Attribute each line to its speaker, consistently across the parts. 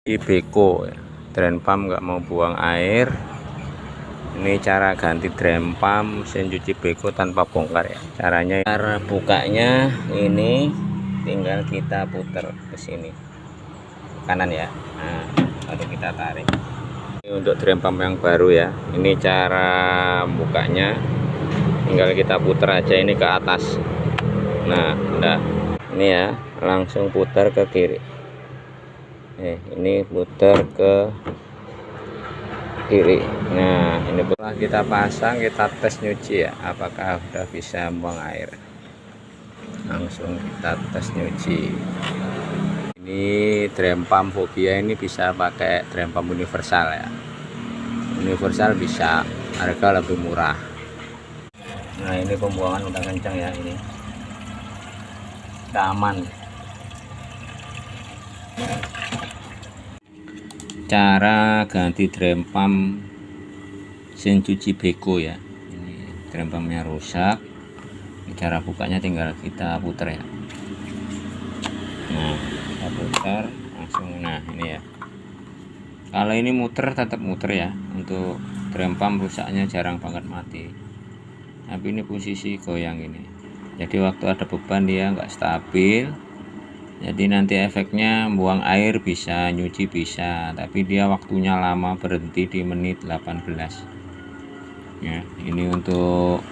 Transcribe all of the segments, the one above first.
Speaker 1: Beko ya. Drain pump nggak mau buang air. Ini cara ganti drain pump mesin cuci beko tanpa bongkar ya. Caranya, cara bukanya ini tinggal kita putar ke sini kanan ya. Nah, lalu kita tarik. Ini untuk drain pump yang baru ya. Ini cara bukanya, tinggal kita putar aja ini ke atas. Nah, udah. Ini ya, langsung putar ke kiri. Ini putar ke kiri. Nah, ini setelah kita pasang, kita tes nyuci ya, apakah udah bisa buang air. Langsung kita tes nyuci. Ini drain pump Fobia ini bisa pakai drain pump universal ya. Universal bisa, harga lebih murah. Nah, ini pembuangan udah kencang ya, ini udah aman. Cara ganti drain pump mesin cuci beko ya. Ini drain pumpnya rusak. Ini cara bukanya tinggal kita putar ya. Nah, kita putar langsung. Nah, ini ya. Kalau ini muter tetap muter ya. Untuk drain pump rusaknya jarang banget mati. Tapi ini posisi goyang ini. Jadi waktu ada beban dia nggak stabil. Jadi nanti efeknya buang air bisa, nyuci bisa, tapi dia waktunya lama, berhenti di menit 18 ya. Ini untuk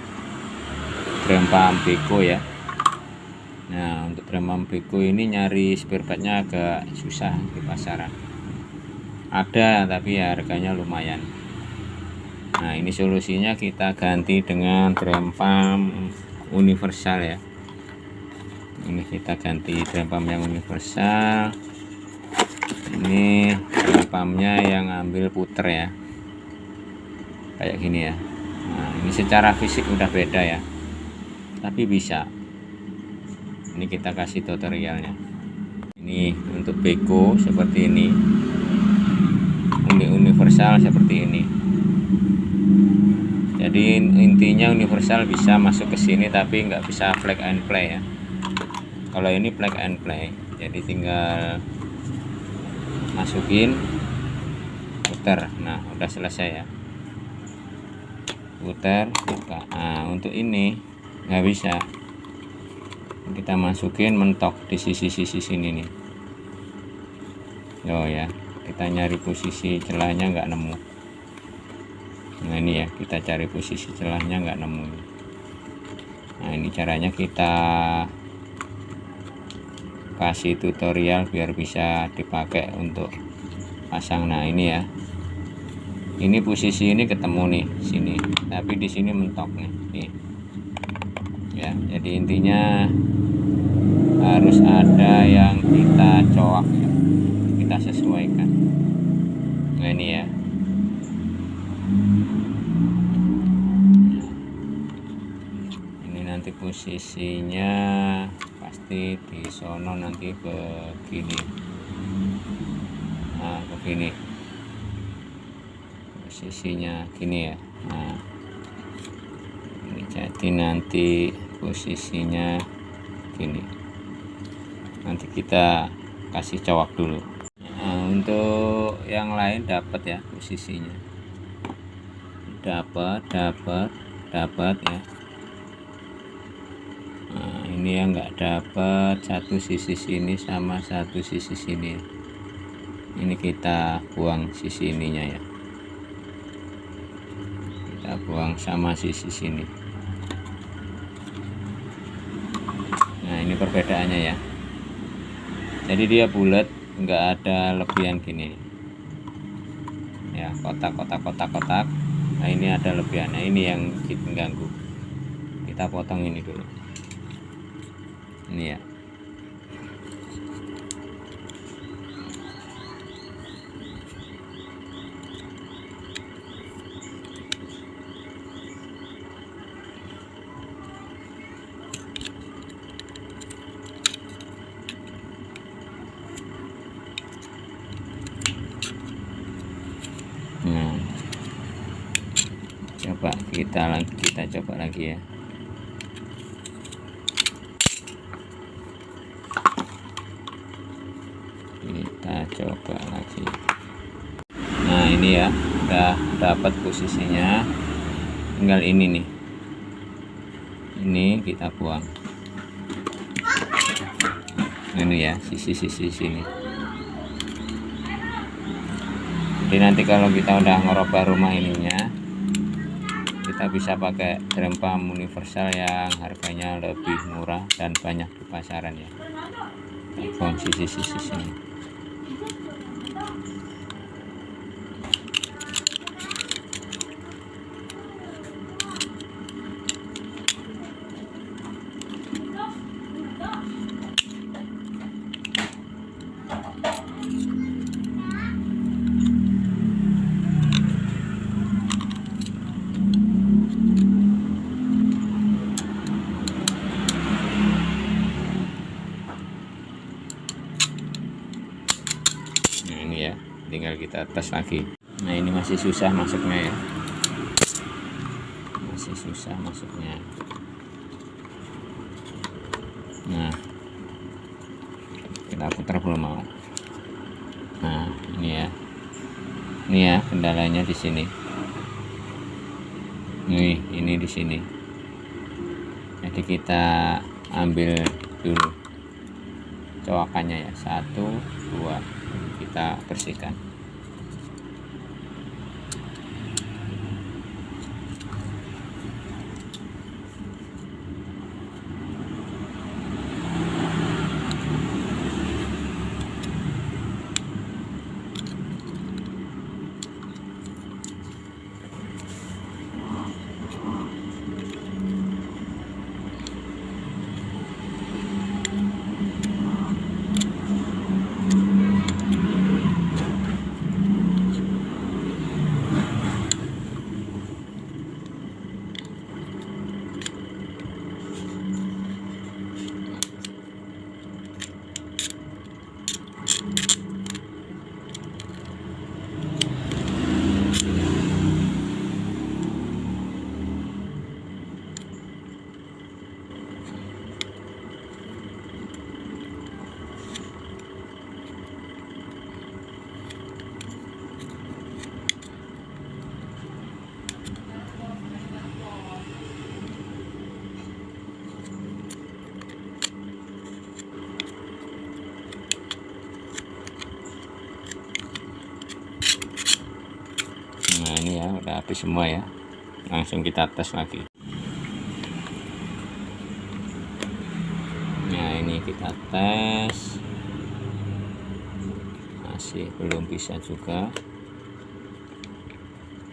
Speaker 1: drain pump beko ya. Nah, untuk drain pump beko ini nyari spare partnya agak susah di pasaran. Ada, tapi ya harganya lumayan. Nah, ini solusinya kita ganti dengan drain pump universal ya. Ini kita ganti drain pump yang universal. Ini drain pumpnya yang ambil puter ya, kayak gini ya. Nah, ini secara fisik udah beda ya, tapi bisa. Ini kita kasih tutorialnya. Ini untuk beko seperti ini, universal seperti ini. Jadi intinya universal bisa masuk ke sini, tapi nggak bisa plug and play ya. Kalau ini plug and play, jadi tinggal masukin, putar. Nah, udah selesai ya, putar, buka. Nah, untuk ini nggak bisa, kita masukin mentok di sisi-sisi sini nih. Oh ya, kita nyari posisi celahnya nggak nemu. Nah, ini ya, kita cari posisi celahnya nggak nemu. Nah, ini caranya kita kasih tutorial biar bisa dipakai untuk pasang. Nah, ini ya, ini posisi ini ketemu nih sini, tapi di sini mentok nih ya. Jadi intinya harus ada yang kita coak ya, kita sesuaikan. Nah, ini ya, ini nanti posisinya pasti di sono, nanti begini. Nah, begini posisinya gini ya. Nah, ini jadi nanti posisinya gini, nanti kita kasih cowok dulu. Nah, untuk yang lain dapat ya posisinya, dapat ya. Nah, ini yang nggak dapat satu sisi sini sama satu sisi sini. Ini kita buang sisi ininya ya, kita buang sama sisi sini. Nah, ini perbedaannya ya. Jadi dia bulat, nggak ada lebihan gini ya, kotak. Nah, ini ada lebihan. Nah, ini yang mengganggu. Kita potong ini dulu. Ini ya. Nah, coba kita coba lagi ya. coba lagi. Nah ini ya udah dapat posisinya, tinggal ini nih, ini kita buang ini ya, sisi-sisi sini. Jadi nanti kalau kita udah ngerubah rumah ininya, kita bisa pakai drum pump universal yang harganya lebih murah dan banyak di pasaran ya. Buang sisi-sisi sini. Nah ini ya, tinggal kita tes lagi. Nah ini masih susah masuknya ya, masih susah masuknya. Nah kita putar belum mau. Nah ini ya kendalanya di sini. Ini di sini. Jadi kita ambil dulu coakannya ya, 1, 2. Kita bersihkan. Nah ini ya udah habis semua ya, langsung kita tes lagi. Nah ini kita tes, masih belum bisa juga.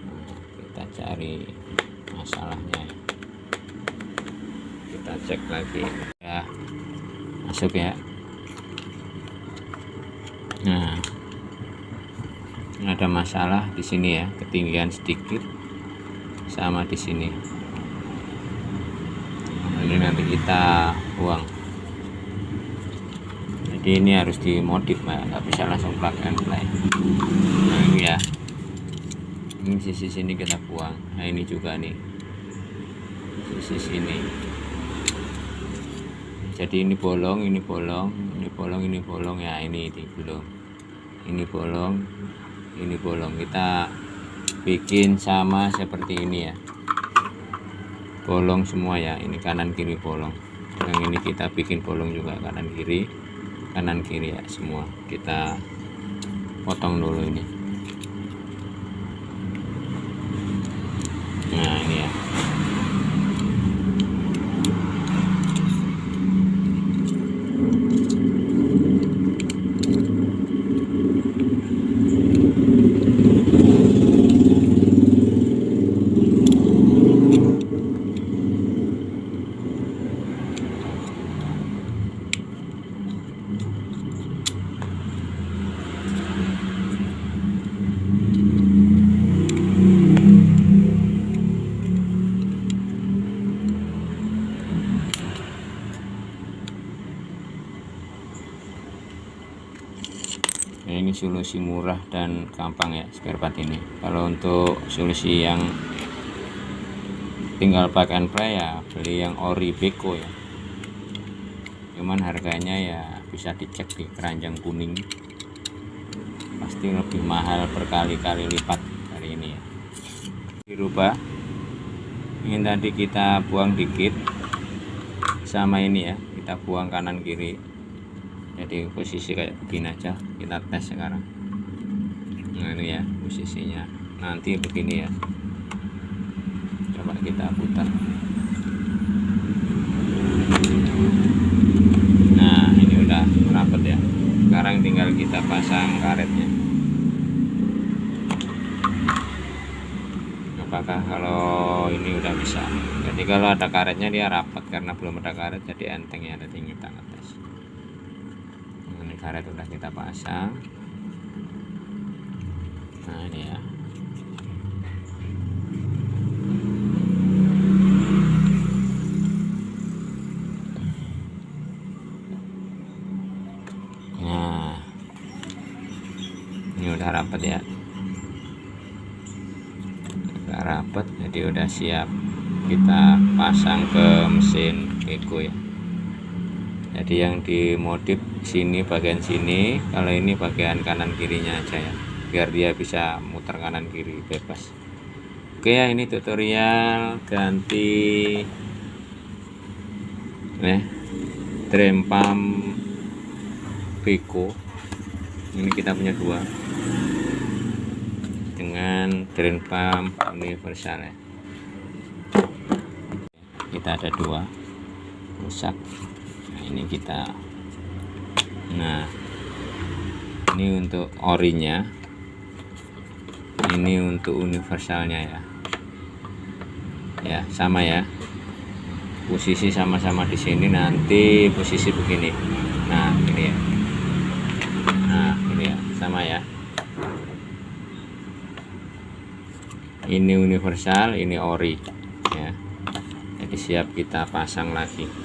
Speaker 1: Nah, kita cari masalahnya ya. Kita cek lagi ya, masuk ya. Nah ada masalah di sini ya, ketinggian sedikit sama di sini. Ini nanti kita buang. Jadi ini harus dimodif ya, nggak bisa langsung plug and play. Nah ini ya, ini sisi sini kita buang. Nah ini juga nih sisi sini. Jadi ini bolong, ini bolong, ini bolong, ini bolong ya, ini belum. Ini bolong, ini bolong. Kita bikin sama seperti ini ya, bolong semua ya, ini kanan kiri bolong. Yang ini kita bikin bolong juga, kanan kiri ya, semua kita potong dulu ini. Nah ini ya, nah ini solusi murah dan gampang ya spare part ini. Kalau untuk solusi yang tinggal plug and play ya, beli yang ori Beko ya, cuman harganya ya bisa dicek di keranjang kuning. pasti lebih mahal berkali-kali lipat dari ini ya. Dirubah, ini tadi kita buang dikit sama ini ya, kita buang kanan kiri, jadi posisi kayak begini aja. Kita tes sekarang. Nah ini ya posisinya, nanti begini ya, coba kita putar. Nah ini udah rapet ya, sekarang tinggal kita pasang karetnya. Apakah kalau ini udah bisa? Jadi kalau ada karetnya dia rapat, karena belum ada karet jadi enteng ya, ada tinggi kita ngetes. Ini karet udah kita pasang. Nah ini ya, nah ini udah rapat ya, udah rapat, jadi udah siap kita pasang ke mesin Beko ya. Jadi yang dimodif sini bagian sini, kalau ini bagian kanan kirinya aja ya, biar dia bisa muter kanan kiri bebas. Oke ya, ini tutorial ganti drum pump Beko. Ini kita punya dua dengan drum pump universal ya. Kita ada dua rusak. Nah ini kita, nah ini untuk orinya, ini untuk universalnya ya. Ya sama ya, posisi sama-sama di sini, nanti posisi begini. Nah ini ya, nah ini ya sama ya, ini universal, ini ori ya. Jadi siap kita pasang lagi.